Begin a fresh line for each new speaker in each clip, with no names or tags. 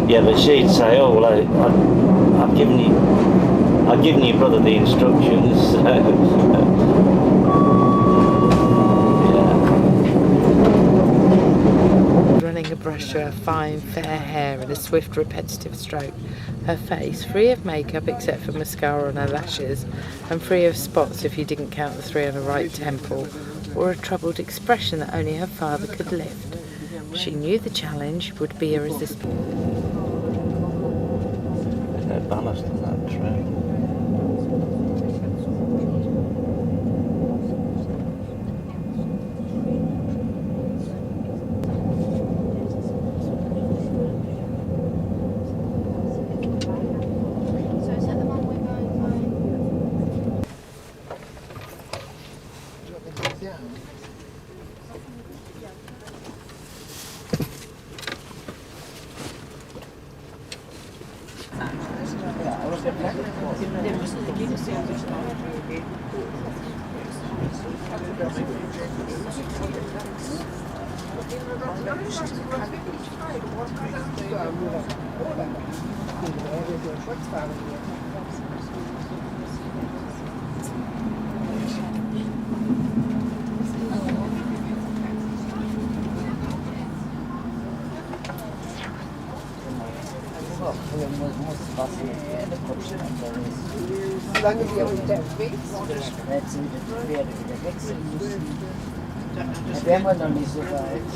Yeah, but she'd say, "Oh, well, I've given your brother the instructions."
Running a brush through her fine, fair hair in a swift, repetitive stroke. Her face, free of makeup except for mascara on her lashes, and free of spots if you didn't count the 3 on her right temple, wore a troubled expression that only her father could lift. She knew the challenge would be irresistible.
There's no ballast in that train.
Solange wir unterwegs sind, werden wieder wechseln müssen. Da wären wir noch nicht so weit.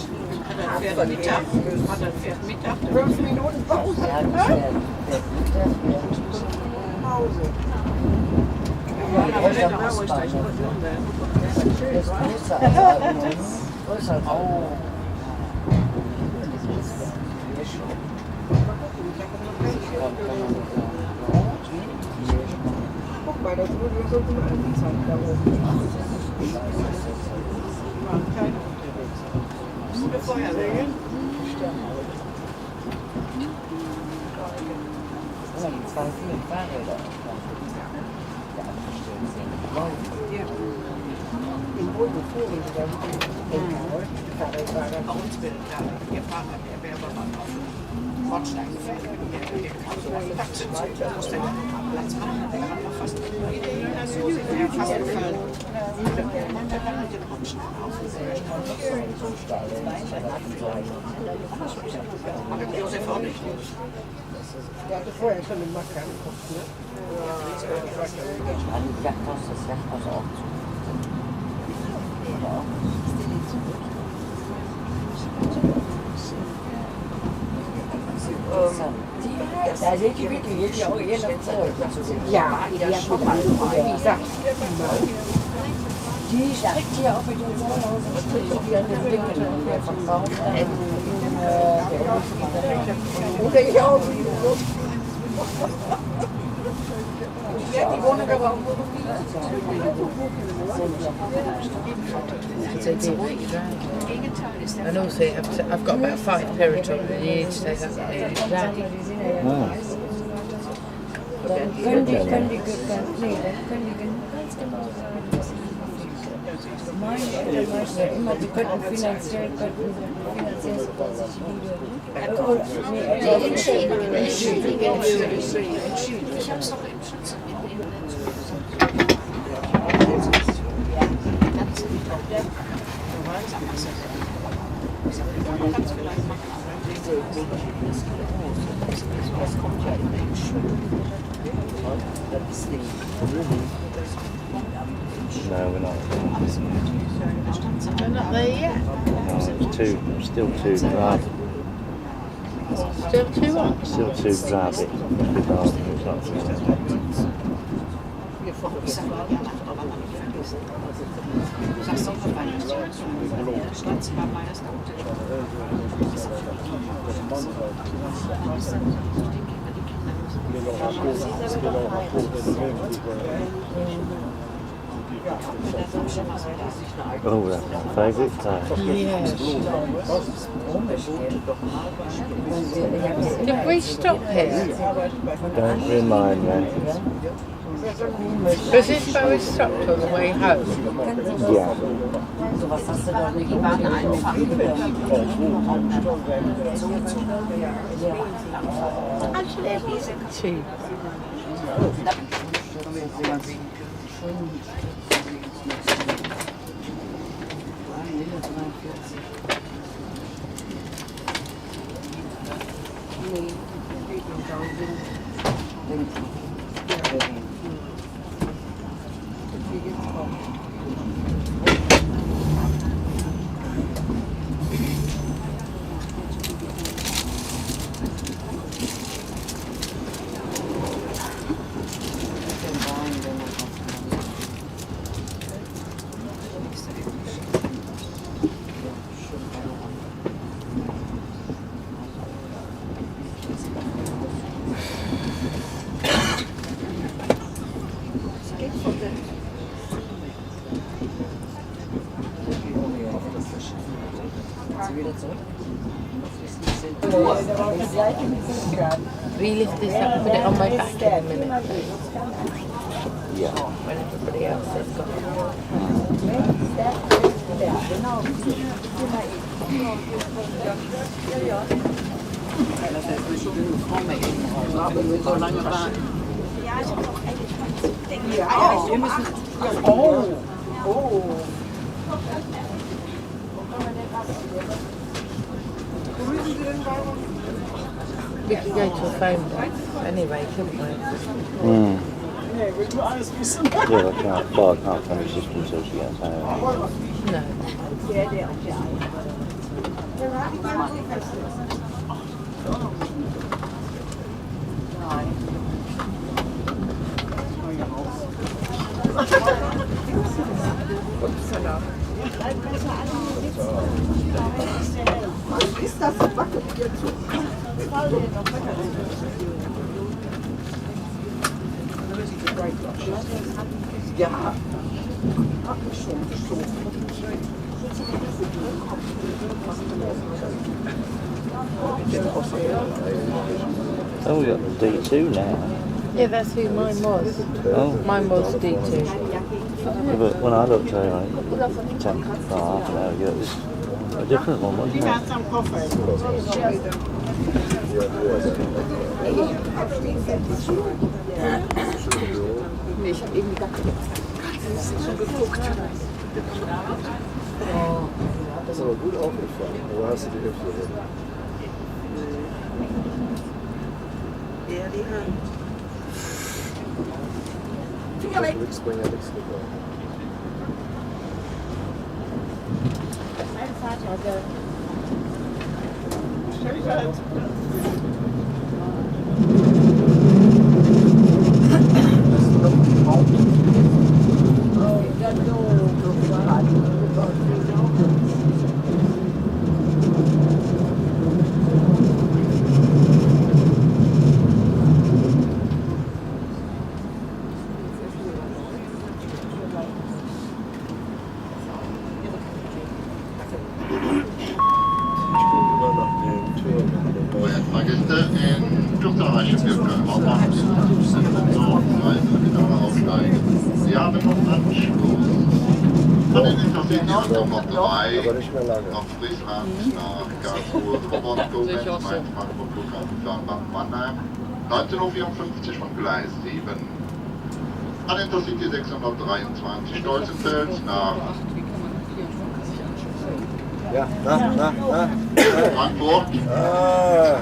Hat er fährt Mittag?
5 Minuten Pause. Ja, das fährt Mittag. Pause.
Aber der Blau ist gleich noch Nürnberg.
Das ist größer als größer. Oh. Guck mal, das wurde so gut angezeigt da oben.
Gute Feuerwehr.
Das sind 2 viele Fahrräder, die abgestellt sind. Im Boden fuhren sie da mit dem Fahrradfahrer.
Bei uns will wir fahren der Werbermann auf den Bordstein gefällt. Der kann so einen Platz sitzen. Da muss der Platz machen. Der kann noch fast so sind wir fast gefallen. Der kann halt den Bordstein auf. Aber Josef auch nicht.
Der hatte vorher schon den Markt angeguckt, ne? An die Jagdhaus, das Jagdhaus auch zu. Da sind die wirklich auch hier noch voll. Ja, die hat schon mal, wie gesagt, die steckt hier auch mit dem Wohnhaus, die an den Winkeln und der verkauft oder ich auch. Die wohnen aber auch
And also, I've got about 5 Piriton, and you need to take that one in.
Dann können die ganz genau sagen, was sie machen. Meine Eltern meinten ja immer, sie könnten finanziell sogar sich
Entschädigen. Ich habe es doch im Schutz. Ich sag, du kannst vielleicht machen.
Das kommt ja in den Schulen. Das ist die
No, we're not.
They're not there yet.
No, it's still too drab.
Still too what?
Still too drab. Oh, that's my favourite time.
Yeah. Did we stop here?
Don't remind me.
Was this where we stopped on the way home?
Yeah.
Sowas hast du doch nicht gemacht.
Two. Will you lift this up and put it on my back in a minute, please?
Yeah.
When everybody else has got it. We could go to a phone box anyway, couldn't we?
Mm. Yeah, I can't. Well, I can't finish this until she gets home.
No.
Ist das so wackelig hier zu? Ja, hab ich schon geschoben.
Oh, we got D2 now.
Yeah, that's who mine was.
Oh.
Mine was D2.
Yeah, but when I looked at it, like 10, half an hour ago, it was a different one, wasn't it?
Am Koffer. Ich habe eben gedacht, das ist schon geguckt.
Das ist aber gut aufgefallen. Oder hast du die Hüfte drin?
Ja, die Hand.
Finger weg! Nichts bringen, ja nichts dabei.
Mein Vater, der
Fahrgäste in Klosterreichenbirke Hauptbahnhof sind so wieder aufsteigen. Sie haben noch Anschluss an den Intercity Nummer 3
Aber nicht mehr lange.
nach Friesland, nach Karlsruhe, Vorort, Koblenz, Mainz, Frankfurt, Flughafen, Fernbahn, Mannheim, 19:54 Uhr von Gleis 7. An Intercity 623 Stolzenfeld nach
Ja, na.
Frankfurt.
Ah,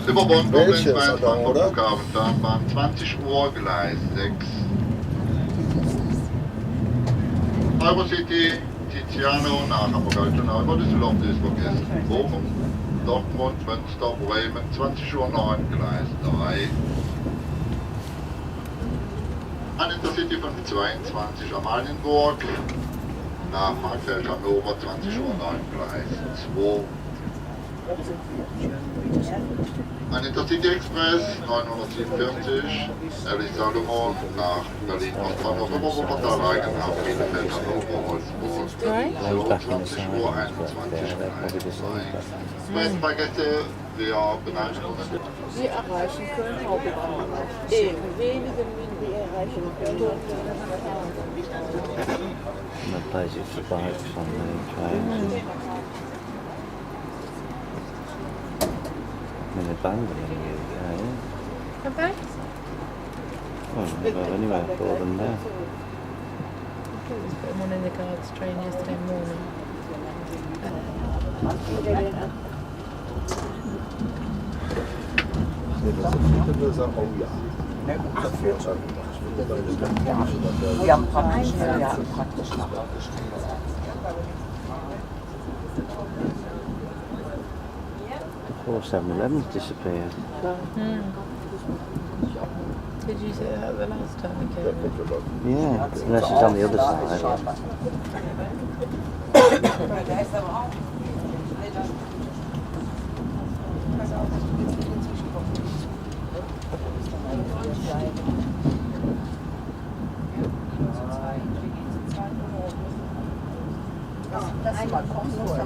Über Bonn,
Welches,
Koblenz, Mainz, Frankfurt
oder?
Flughafen, Fernbahn 20 Uhr, Gleis 6. Eurocity, Tiziano, nach Hamburg Altona, über Düsseldorf, Duisburg, Essen, Bochum, Dortmund, Münster, Bremen, 20 Uhr 9, Gleis 3. An Intercity 522 Amalienburg, nach Markfeld, Hannover, 20 Uhr 9, Gleis 2. Ein Intercity Express 947, Ellis Salomon nach Berlin, Ostbahnhof, über Wuppertal, Reichenhall, Bielefeld, Hannover, Wolfsburg, so 20 Uhr 21, Gleis 2. Wenn zwei Gäste, wir beneigen uns.
Sie erreichen Köln Hauptbahnhof. In wenigen Minuten erreichen Köln
And that place is the bikes on the train. I mean, they banned them in the UK, yeah.
Have they?
Well, anyway, for them there.
I was putting one in the guards train yesterday morning.
Oh ja. Das fährt schon.
Wir haben praktisch nachher.
All 7-Elevens disappeared.
Did you say that the last time we came?
Yeah, unless it's on the other side.
Das mal kostenlos.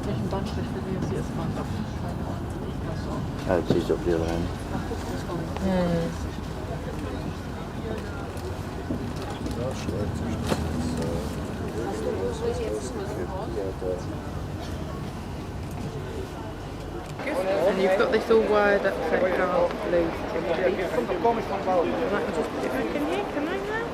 Welchen Bahnstrich will Sie jetzt die S-Bahn ab?
Oh, she's up the other end.
And you've got this all wired up so it can't lose. Right, just put it back in here, can I now?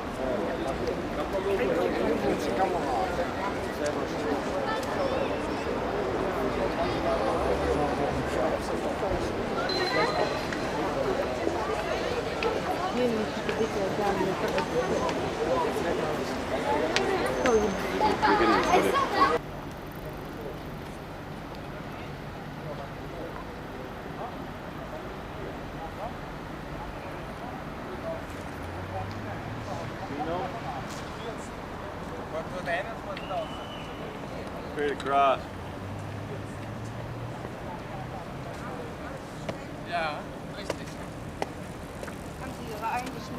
Straight across.
Ja, richtig.
Haben Sie Ihre eigentlichen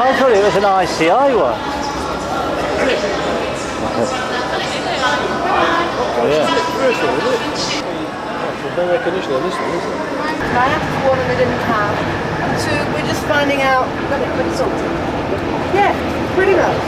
I thought it was an ICI one. Yeah.
First one, isn't it? There's no recognition on this one, is there?
I have to one we didn't have. And two, we're just finding out that it's sorted. Yeah, pretty much.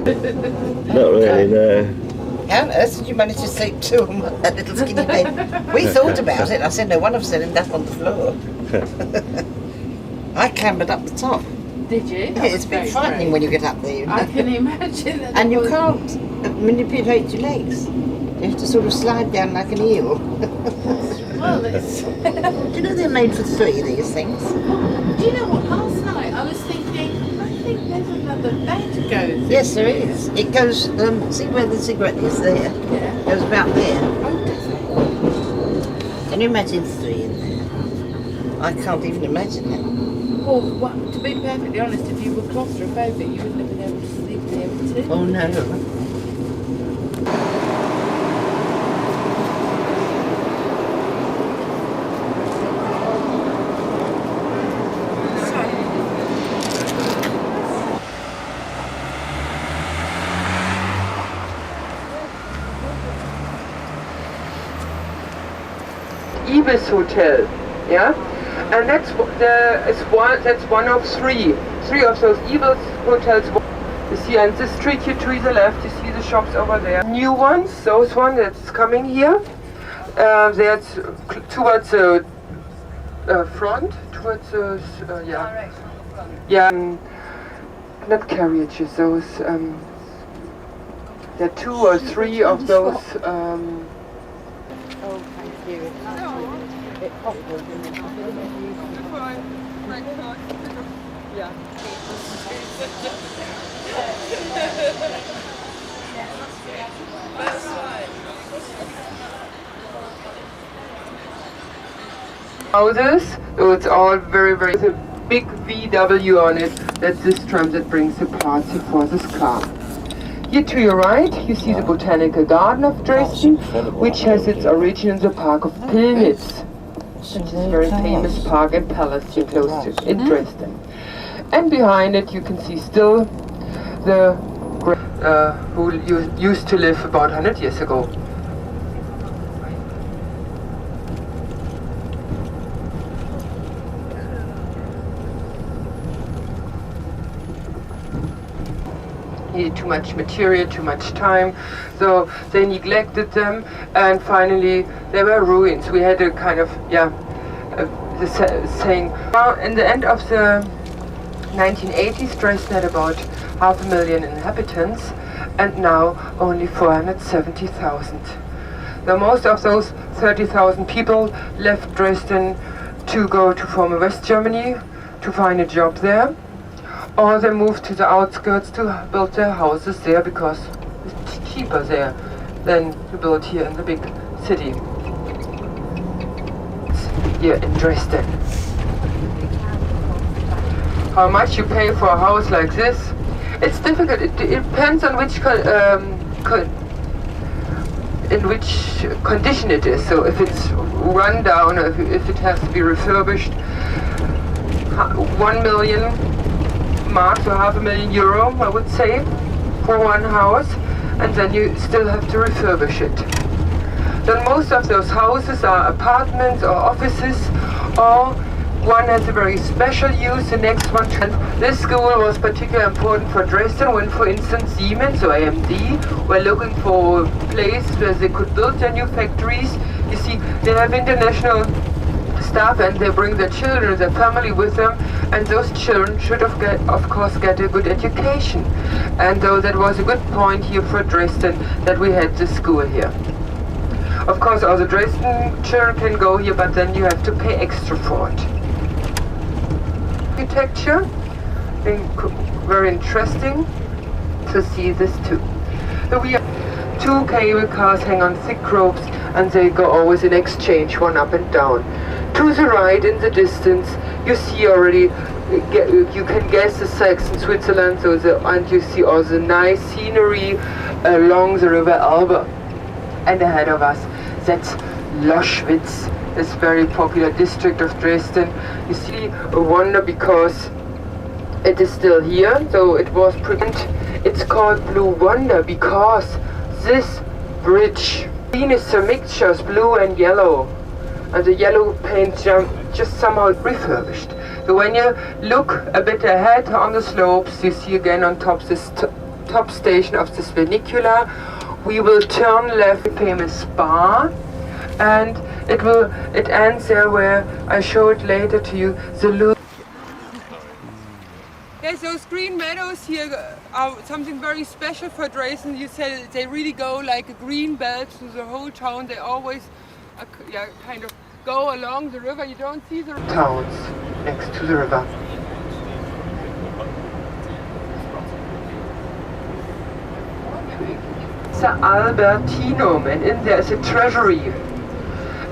Not really, no.
Countess, did you manage to sleep too on that little skinny bed? We thought about it. I said, no one of us ended up on the floor. I clambered up the top.
Did you?
Yeah, it's a bit frightening when you get up there. You know?
I can imagine that.
And you can't manipulate your legs. You have to sort of slide down like an eel.
Well, it's...
Do you know they're made for three, these things?
Do you know what? Last night I was thinking, I think there's another bed goes.
Yes, there is. It goes, see where the cigarette is there?
Yeah.
It goes about there.
Oh, does it?
Can you imagine three in there? I can't even imagine it.
Well, to be perfectly honest, if you were claustrophobic, you wouldn't have been able to sleep in there too.
Oh no.
Ibis Hotel, yeah, and that's one of three of those Ibis hotels. You see on this street here to the left, you see the shops over there. New ones, those one that's coming here. That's towards the front, towards the not carriages. Those there are 2 or 3 of those.
Oh, thank you.
Houses, so it's all very, very. There's a big VW on it. That's this tram that brings the parts here for this car. Here to your right, you see the Botanical Garden of Dresden, which has its origin in the park of Pillnitz, which is a very famous park and palace here close to in Dresden. And behind it, you can see still the who used to live about 100 years ago. Needed too much material, too much time, so they neglected them, and finally they were ruins. We had a kind of, saying, well, in the end of the 1980s, Dresden had about 500,000 inhabitants, and now only 470,000. So most of those 30,000 people left Dresden to go to former West Germany, to find a job there, or they moved to the outskirts to build their houses there because it's cheaper there than to build here in the big city. Here in Dresden. How much you pay for a house like this? It's difficult. It depends on which in which condition it is. So if it's run down, or if it has to be refurbished, 1 million marks or €500,000, I would say, for one house, and then you still have to refurbish it. Then most of those houses are apartments or offices, or one has a very special use, the next one. This school was particularly important for Dresden when, for instance, Siemens or AMD were looking for a place where they could build their new factories. You see, they have international staff and they bring their children, their family with them, and those children should of course get a good education. And though that was a good point here for Dresden that we had this school here. Of course, all the Dresden children can go here, but then you have to pay extra for it. Architecture, very interesting to see this too. So we have 2 cable cars hang on thick ropes, and they go always in exchange, one up and down. To the right in the distance, you see already, you can guess the sites in Switzerland, and you see all the nice scenery along the river Elbe. And ahead of us, that's Loschwitz, this very popular district of Dresden. You see a wonder because it is still here, so it was it's called Blue Wonder because this bridge is a mixture of blue and yellow, and the yellow paint just somehow refurbished. So when you look a bit ahead on the slopes, you see again on top this top station of this funicular. We will turn left, famous spa, and it ends there where I show it later to you, the loop. Yes, those green meadows here are something very special for Dresden. You said they really go like a green belt through the whole town. They always kind of go along the river. You don't see the towns next to the river. Albertinum, and in there is a treasury.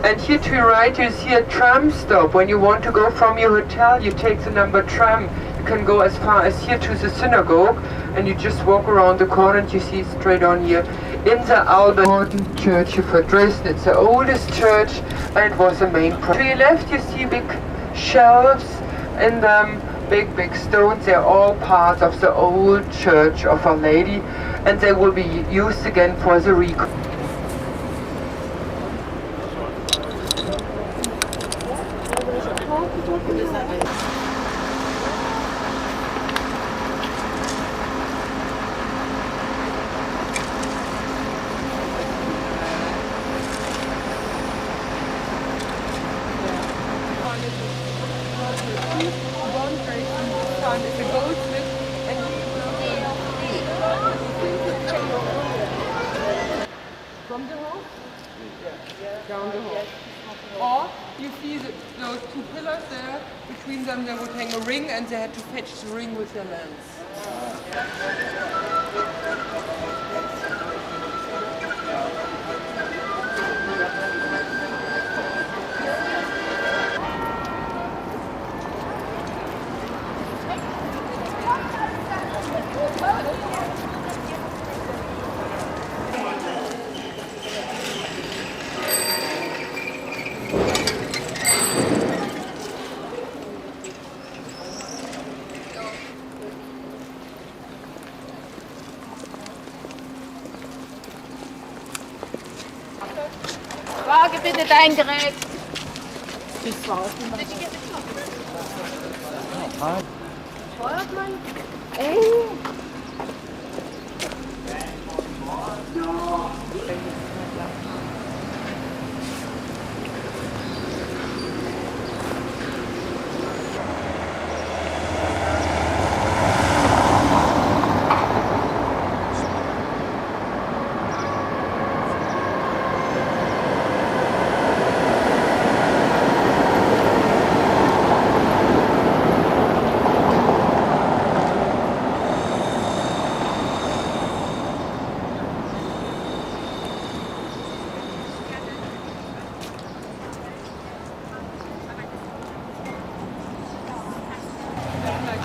And here to your right you see a tram stop. When you want to go from your hotel, you take the number tram. You can go as far as here to the synagogue, and you just walk around the corner and you see straight on here in the Albert Church for Dresden. It's the oldest church, and it was the main To your left you see big shelves in them, big stones. They're all part of the old church of Our Lady, and they will be used again for the reconstruction. From the hole? Yeah. Down the hole. Or you see those 2 pillars there, between them they would hang a ring, and they had to fetch the ring with their lens.
Frage bitte dein Gerät. Feuert man?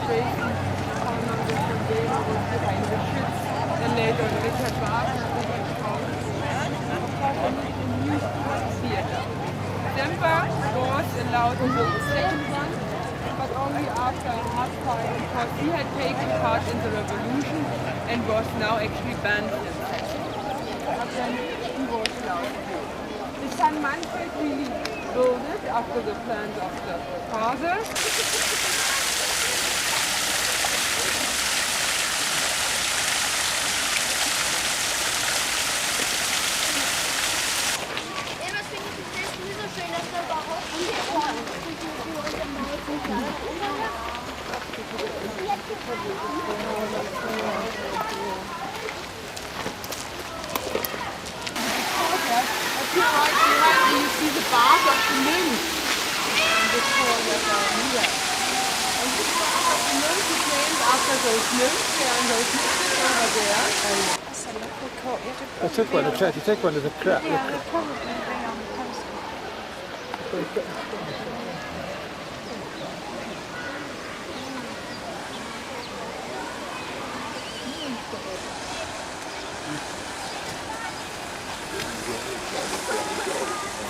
demonstration von Sera wurde eingeschützt. Dann lädt Richard Wagner theater. December was allowed to build the second one, but only after a hard fight because he had taken part in the revolution and was now actually banned himself. But then he was allowed to do it. His son Manfred really built it after the plans of the father. You see the bark of the mint. And this one here. And this bark of the mint is named after those nymphs and those nymphs over there.
I took one, I tried to take one of the crap.
Yeah, they'll probably be on the poster.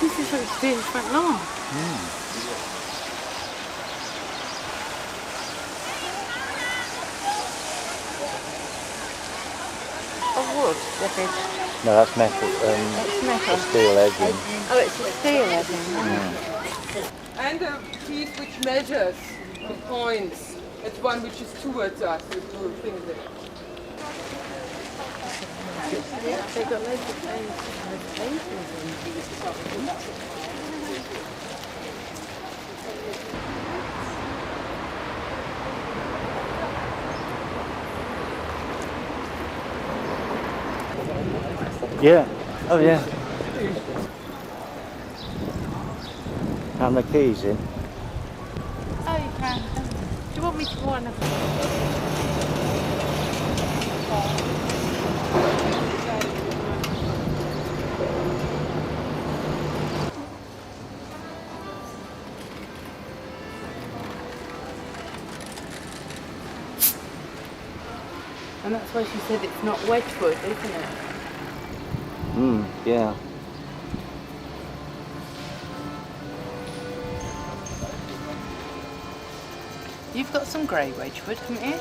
This is what it's doing front lawn. Of wood, the hedge.
No, that's metal.
It's metal.
Steel edging.
Oh, it's a steel edging.
And a piece which measures the points. It's one which is towards us, the little thing there.
They've got loads of paintings in.
Yeah. Oh yeah. And the keys in.
Oh, you can. Do you want me to go on? And that's why she said it's not Wedgwood, isn't it?
Yeah.
You've got some grey Wedgwood, haven't you?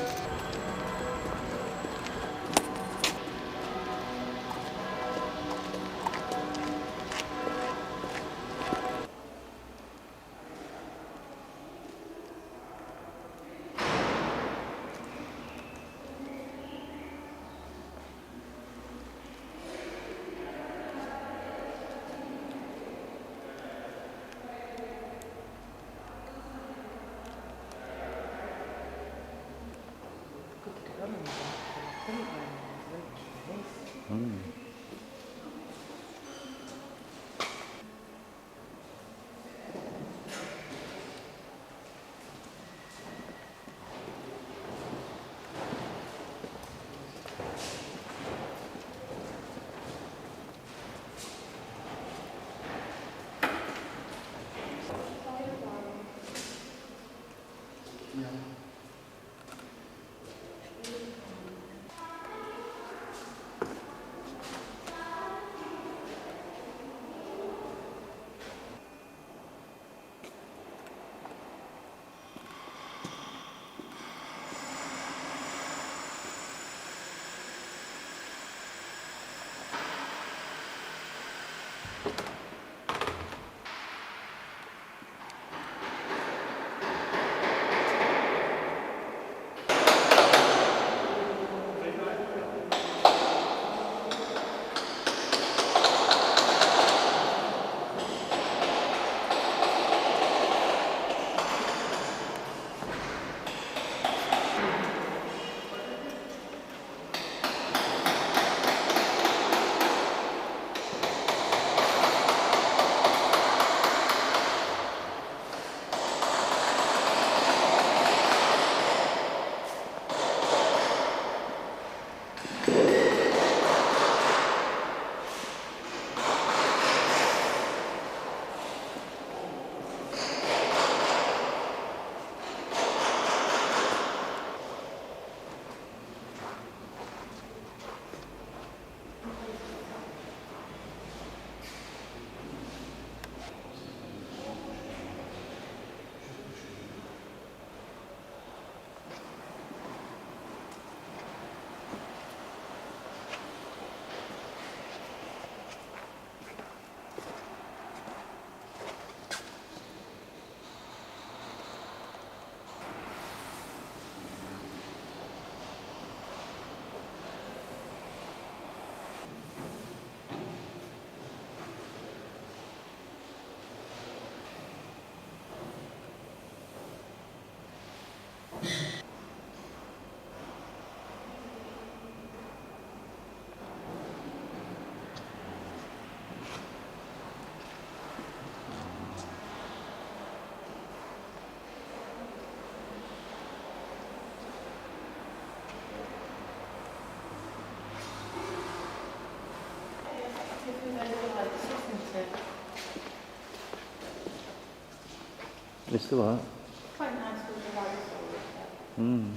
Bist du, ja? Hm.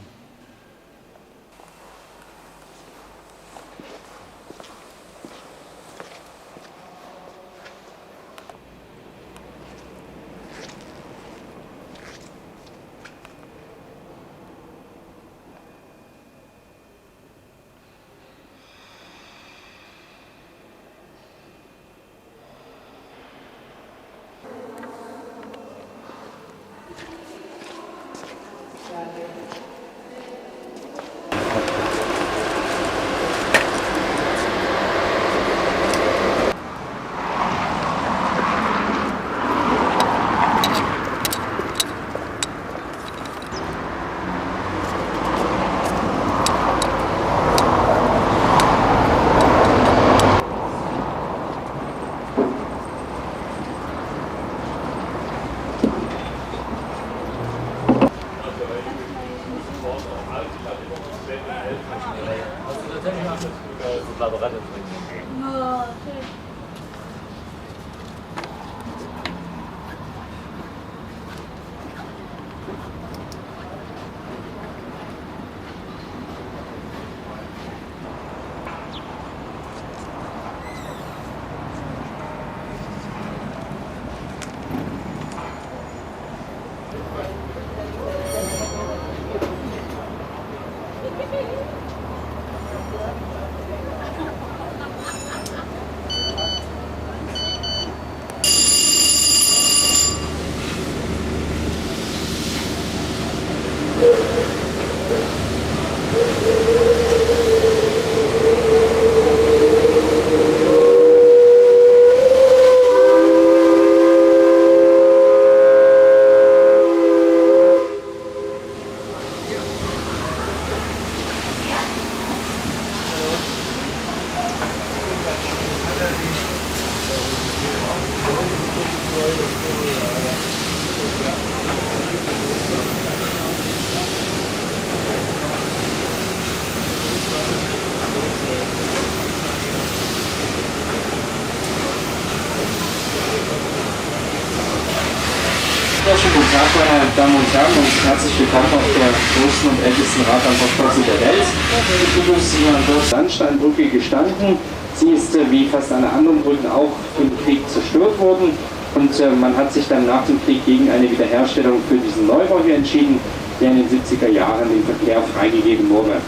Guten Tag, meine Damen und Herren, und herzlich willkommen auf der größten und ältesten Radbahnverkreuzung der Welt. Ich begrüße Sie an der Sandsteinbrücke gestanden. Sie ist wie fast alle anderen Brücken auch im Krieg zerstört worden, und man hat sich dann nach dem Krieg gegen eine Wiederherstellung für diesen Neubau hier entschieden, der in den 70er Jahren dem Verkehr freigegeben wurde.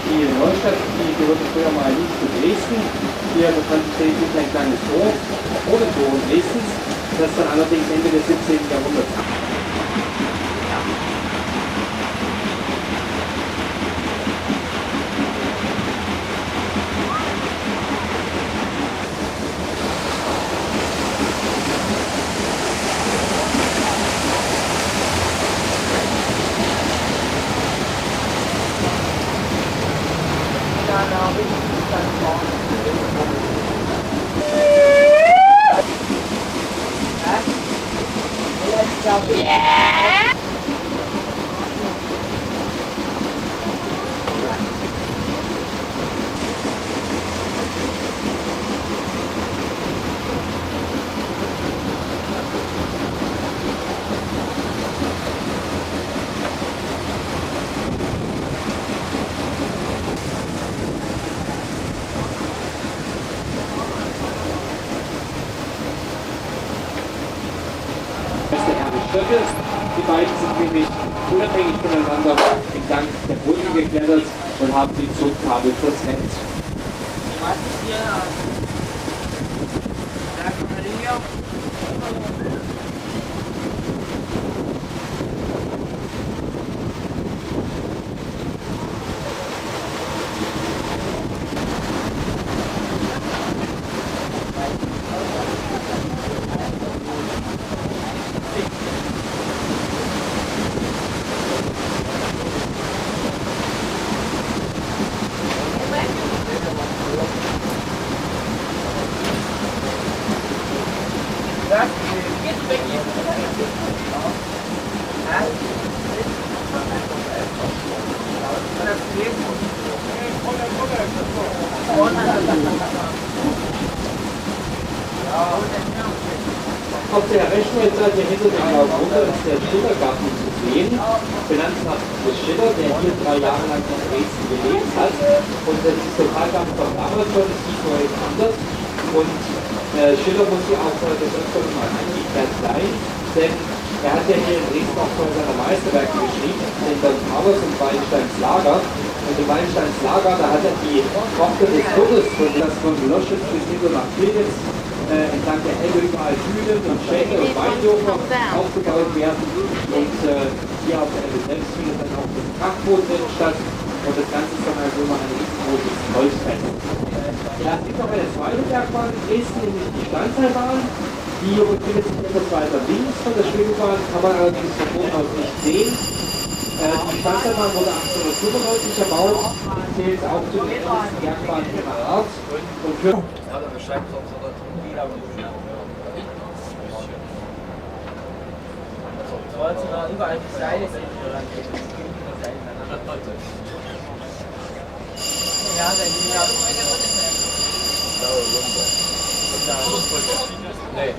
Die Neustadt, die gehörte früher mal nicht zu Dresden. Hier befand sich ein kleines Dorf vor den Toren Dresdens, das dann allerdings Ende des 17. Jahrhunderts
Yeah!
Die beiden sind nämlich unabhängig voneinander entlang der Brücke geklettert und haben die Zugkabel verzwängt.
Was ist hier? Da kommen wir hier.
Auf der rechten Seite hinter dem Laubrunter ist der Schillergarten zu sehen, benannt nach Schiller, der hier 3 Jahre lang in Dresden gelebt hat. Und das Lokalgarten von damals schon ist nicht nur anders. Und Schiller muss hier auch das öfter mal angekehrt sein, denn er hat ja hier in Dresden auch von seiner Meisterwerke geschrieben, den Don Towers und Wallensteins Lager. Und in Wallensteins Lager, da hat er die Tochter des Todes, das von Loschitz bis hinter nach Pilitz, entlang der Elbe überall Hühnen und Schächte und Weinjochen aufgebaut werden. Und hier auf der Elbe selbst findet dann auch das Kraftboot statt. Und das Ganze ist dann halt so mal ein riesengroßes Holzfest. Ja, es gibt noch eine zweite Bergbahn in Dresden, nämlich die Steinseilbahn. Die befindet sich etwas weiter links von der Schwebebahn, kann man allerdings von oben aus nicht sehen. Die Steinseilbahn wurde 1895 erbaut, zählt auch zu den ältesten Bergbahnen ihrer Art und führt.
Überall die Seile sind. Ja, wenn die nee.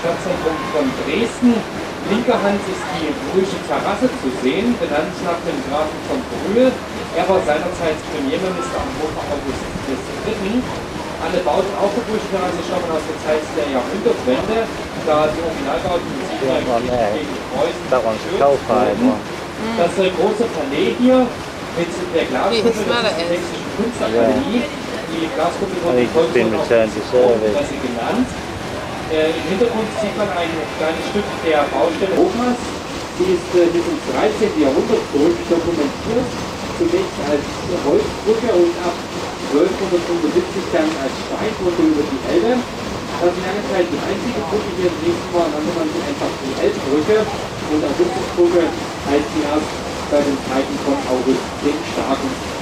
Stadtzentrum von Dresden. Linker Hand ist die Brühlsche Terrasse zu sehen, benannt nach dem Grafen von Brühl. Er war seinerzeit Premierminister am Hof August III. Alle Bauten auf der Brühlschen Terrasse stammen aus der Zeit der Jahrhundertwende, da die Originalbauten im Siegreich gegen Preußen gestürzt wurden. Das große Palais hier mit der Glaskuppel der Sächsischen Kunstakademie. Die Glaskuppel wurde Volkspresse genannt. Im Hintergrund sieht man ein kleines Stück der Baustelle Hochmas. Die ist bis ins 13. Jahrhundert zurück dokumentiert. Zunächst als Holzbrücke und ab 1275 dann als Steinbrücke über die Elbe. Das ist lange Zeit die einzige Brücke hier in Dresden war, nannte man sie einfach die Elbbrücke. Und Augustusbrücke heißt sie erst bei den Zeiten von August den Starken.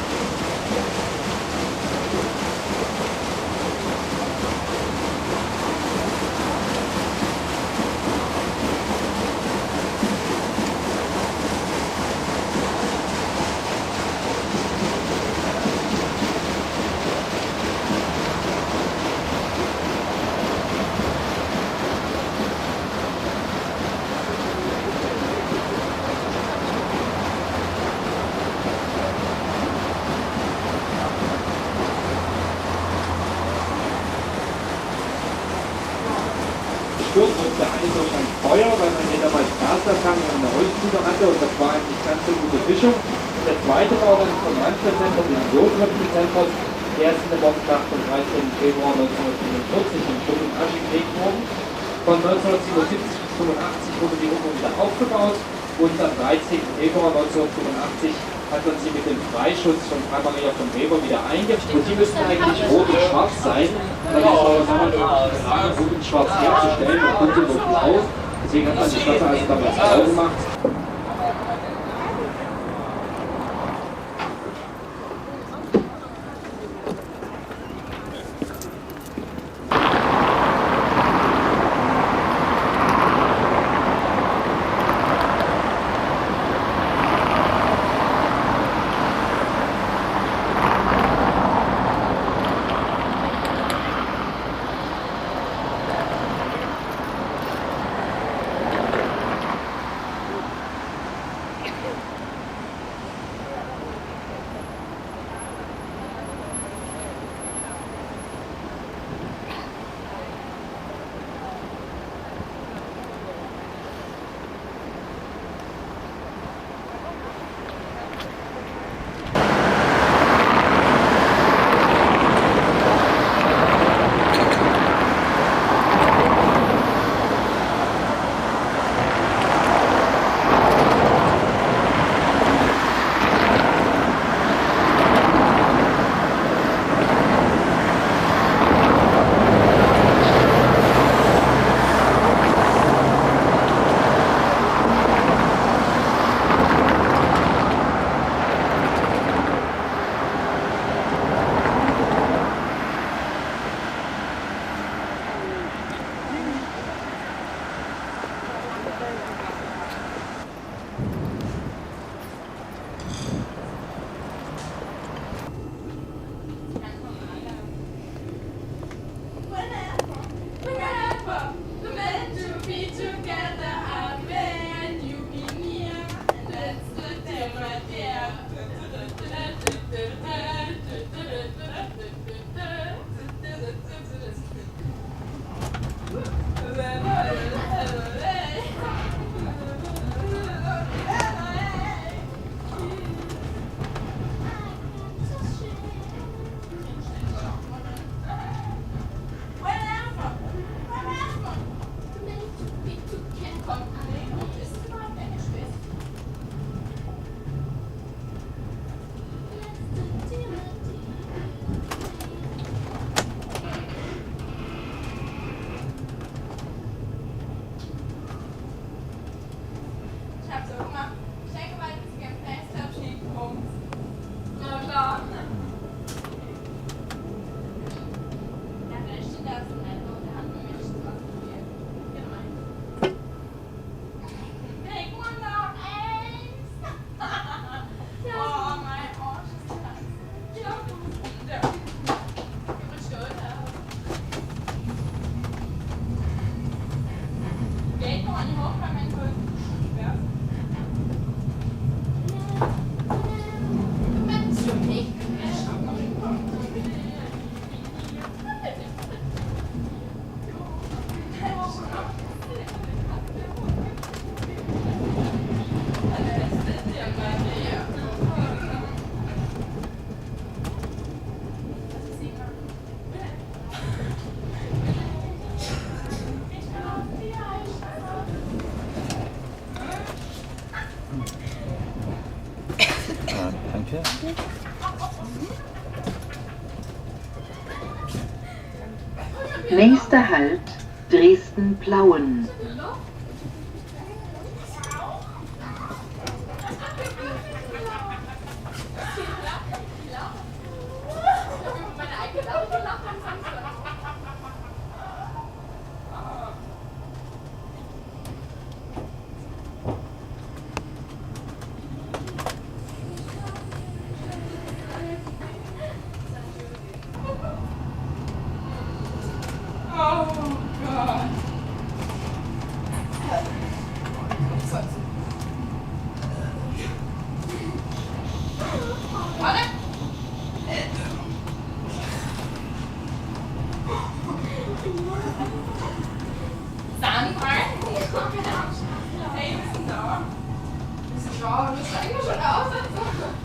Sturz und der eine durch ein Feuer, weil man hier damals Gasertank und eine Holzbude hatte und das war eigentlich ganz so gute Fischung. Der zweite Baugang vom Landwirtszentrum, den Jodrepräsentant, der ist in der Wochennacht vom 13. Februar 1945 in Schutt und Asche gelegt worden. Von 1977 bis 1985 wurde die Wohnung wieder aufgebaut und am 13. Februar 1985 hat man sie mit dem Freischutz von Karl Maria von Weber wieder eingerichtet. Und die müssten eigentlich rot und schwarz sein, weil es auch rot und schwarz herzustellen und kommt sie wirklich aus. Deswegen hat man die Stadt also damals blau gemacht.
Danke.
Nächster Halt Dresden-Plauen.
Hey, wir sind da. Wir sind da, wir müssen eigentlich schon aussetzen.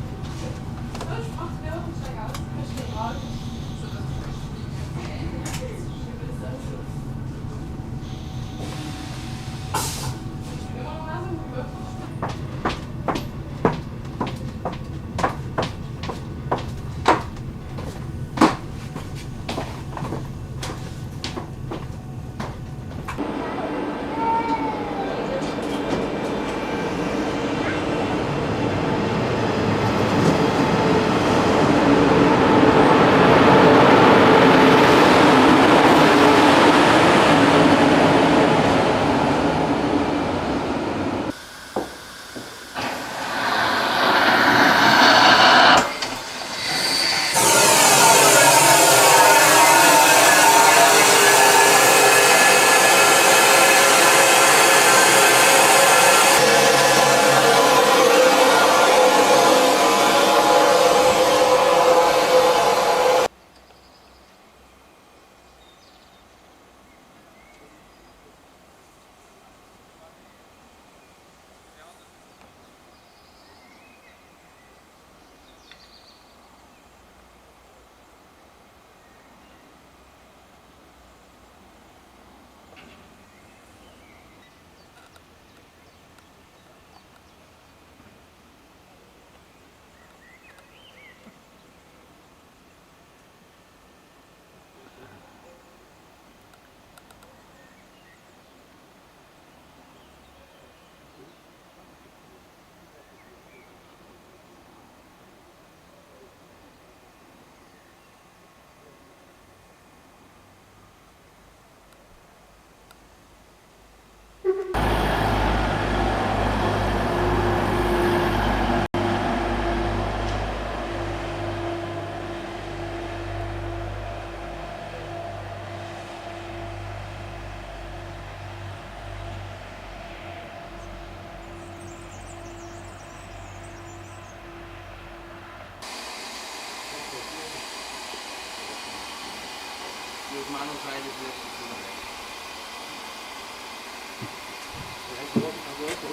das Manuseil ist nicht zu tun.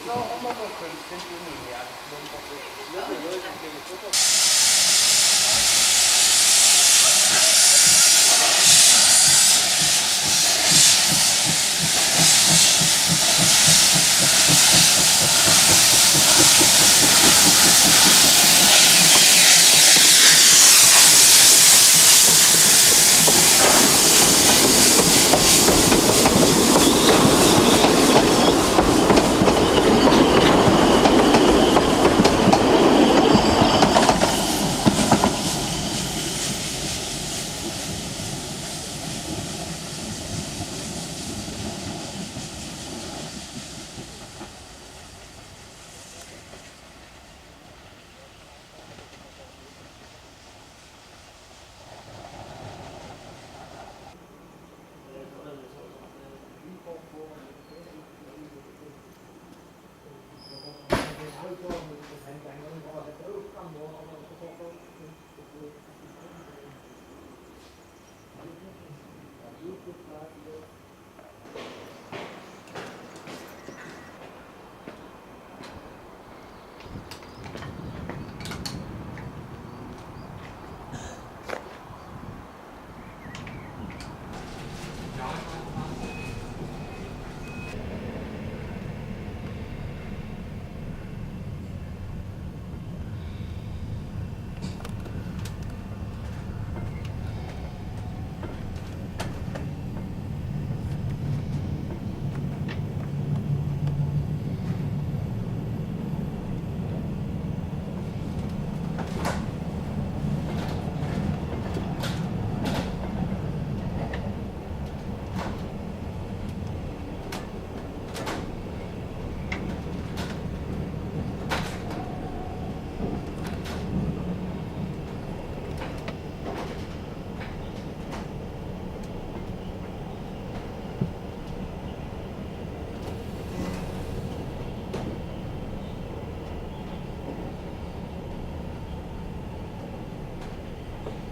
So, Oma, könnt ihr nicht mehr.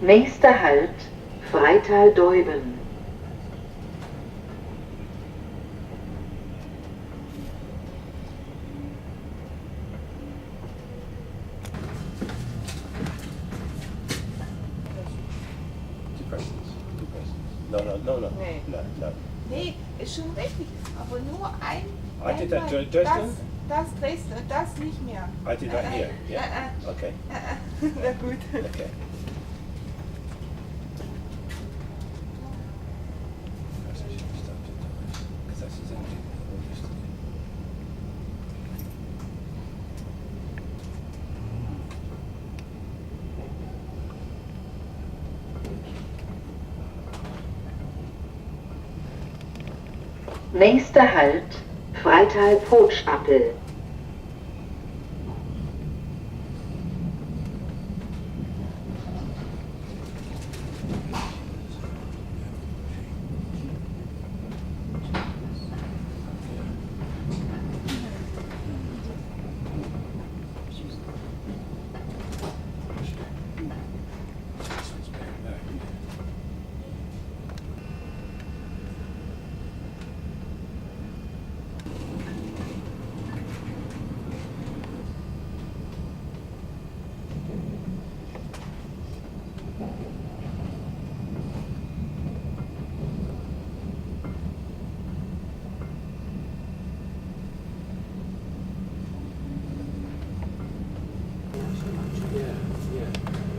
Nächster Halt, Freital-Deuben.
No, no, no, no.
Nee.
No, no.
Nee, ist schon richtig. Aber nur ein.
I did that
einmal.
Dresden?
Das Dresden und das nicht mehr.
I did that here. Yeah. Okay.
Na gut.
Okay.
Nächster Halt, Freital-Potschapel.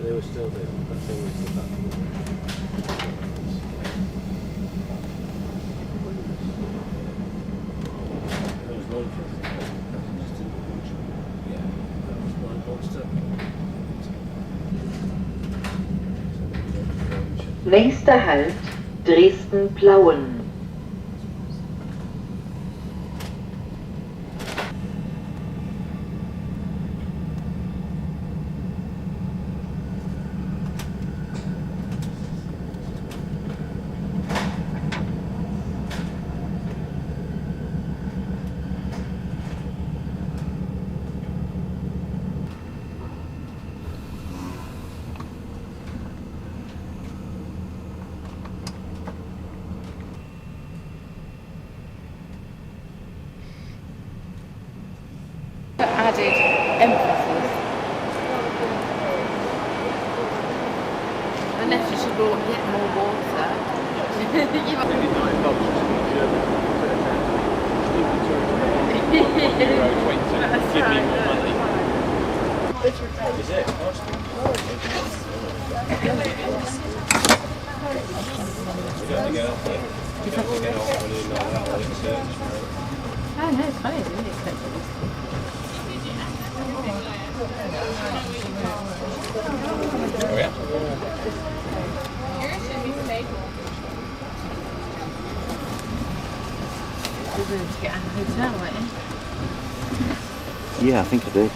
They were still there. That thing was still back. There was one for just in the yeah, that was one monster.
Nächster Halt, Dresden-Plauen.
Unless you should brought yet more water.
That's give me more money. Is it?
Oh no, it's funny, I didn't expect it.
Oh yeah?
We're going to get out of the hotel, weren't you?
Yeah, I think I did.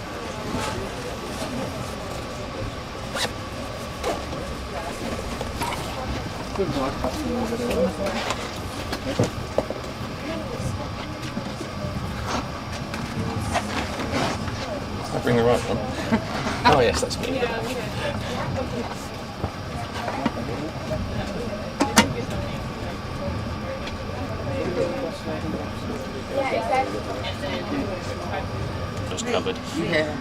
I'll bring the right one. Oh yes, that's me. Just covered.
Yeah.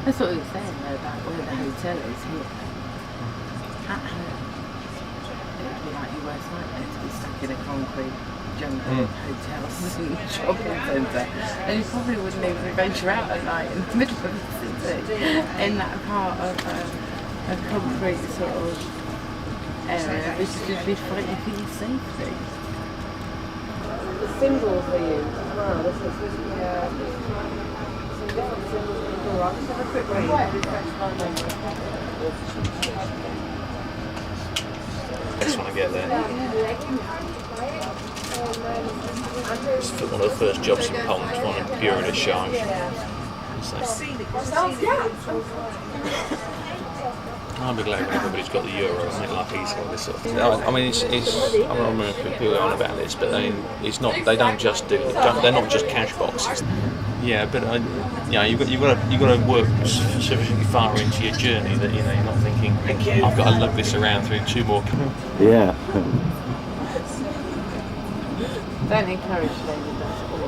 That's what we were saying though about where the hotel is here. At home, it would be like your worst nightmare to be stuck in a concrete jungle of hotels and shopping centre. And you probably wouldn't even venture out at night in the middle of the city in that part of a concrete sort of area, which would be frightening for your safety.
The symbols they use as well. This is some different symbols in the rock. Just have a quick read.
Next one I get there. It's one of the first jobs in Pont, one in Bureau de Change. I'll be glad when everybody's got the euro and make life easier with this sort of thing. I mean, it's I don't remember people going on about this, but I mean, it's not. They don't just do. They're not just cash boxes. Yeah, but you know, you've got to work sufficiently far into your journey that you know you're not thinking I've got to lug this around through 2 more.
Yeah.
Don't encourage David, that's all.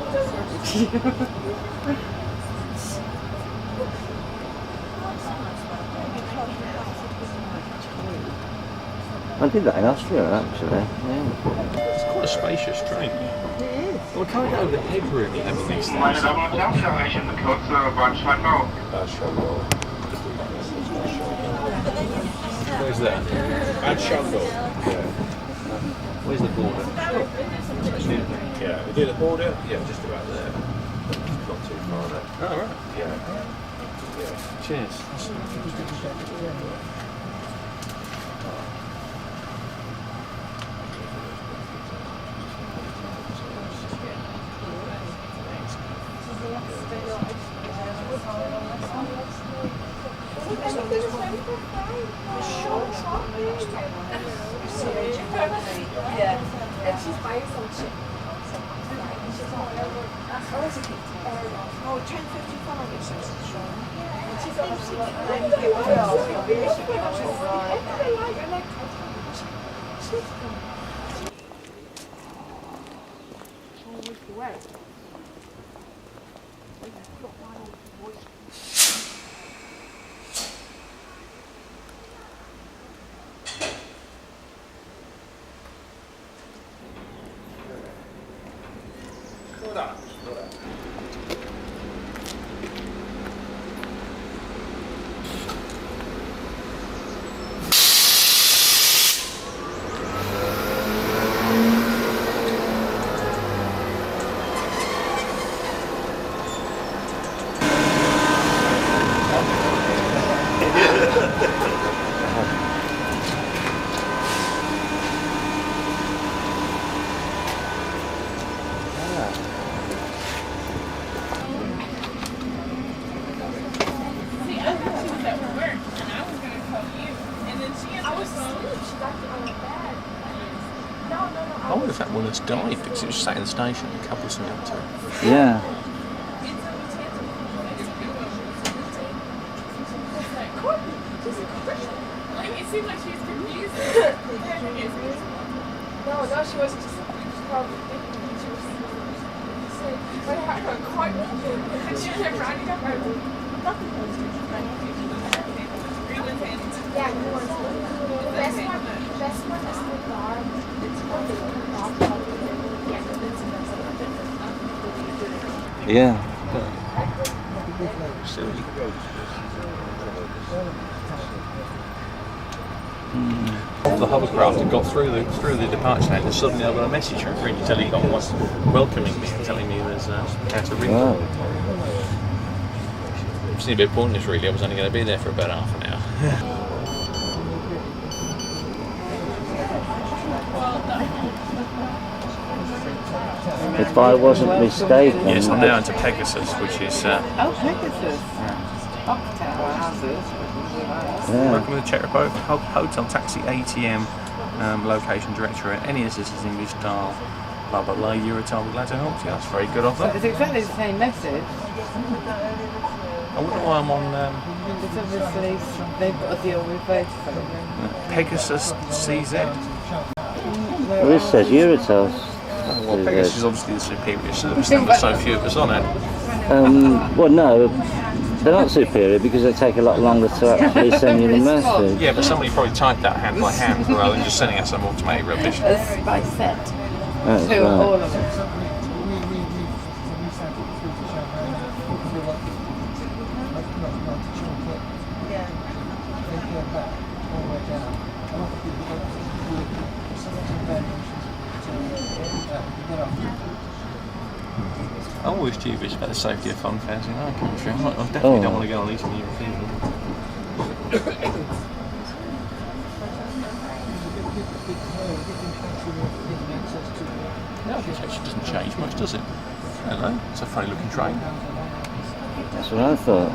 I did that in Austria actually. Yeah.
It's quite a spacious train.
It is.
Well, can't get over the head really having these things.
Meine Damen und Herren, wir erreichen kurz Bad Schlandau.
Where's that?
Bad Schlandau.
Yeah. Where's the border?
Yeah, near the border? Yeah, just about there. Not too far there.
Oh, right.
Yeah.
Cheers. I wonder if that woman's died because it was sat in the station and a couple of something to.
Yeah.
It seemed like she was confused. No, she wasn't. Just probably thinking she was. But I had quite
Yeah.
The hovercraft had got through the departure lane, and suddenly I got a message from Green Telecom was welcoming me and telling me there's how to ring.
Wow.
It's a bit pointless, really. I was only going to be there for about half an hour.
If I wasn't mistaken.
Yes, I'm now into Pegasus, which is.
Oh, Pegasus.
Working with the Czech Republic Hotel Taxi ATM location directory. Any assistance English dial. Blah blah blah. Eurotel, we're glad to help you. That's very good of them.
So it's exactly the same message.
I wonder why I'm on.
Because obviously they've got a deal with Vodafone.
Pegasus CZ.
Well, this says Eurotel.
Well, Pegasus is obviously the superior service. There's so few of us on it.
Well, no, they're not superior because they take a lot longer to actually send you the message.
Yeah, but somebody probably typed that hand by hand rather than just sending out some automated rubbish.
By set.
That's
To
right.
all of it.
I'm always dubious about the safety of fun fairs in our country. I definitely don't want to go on these in European. No, it actually doesn't change much, does it? Hello, it's a funny looking train.
That's what I thought.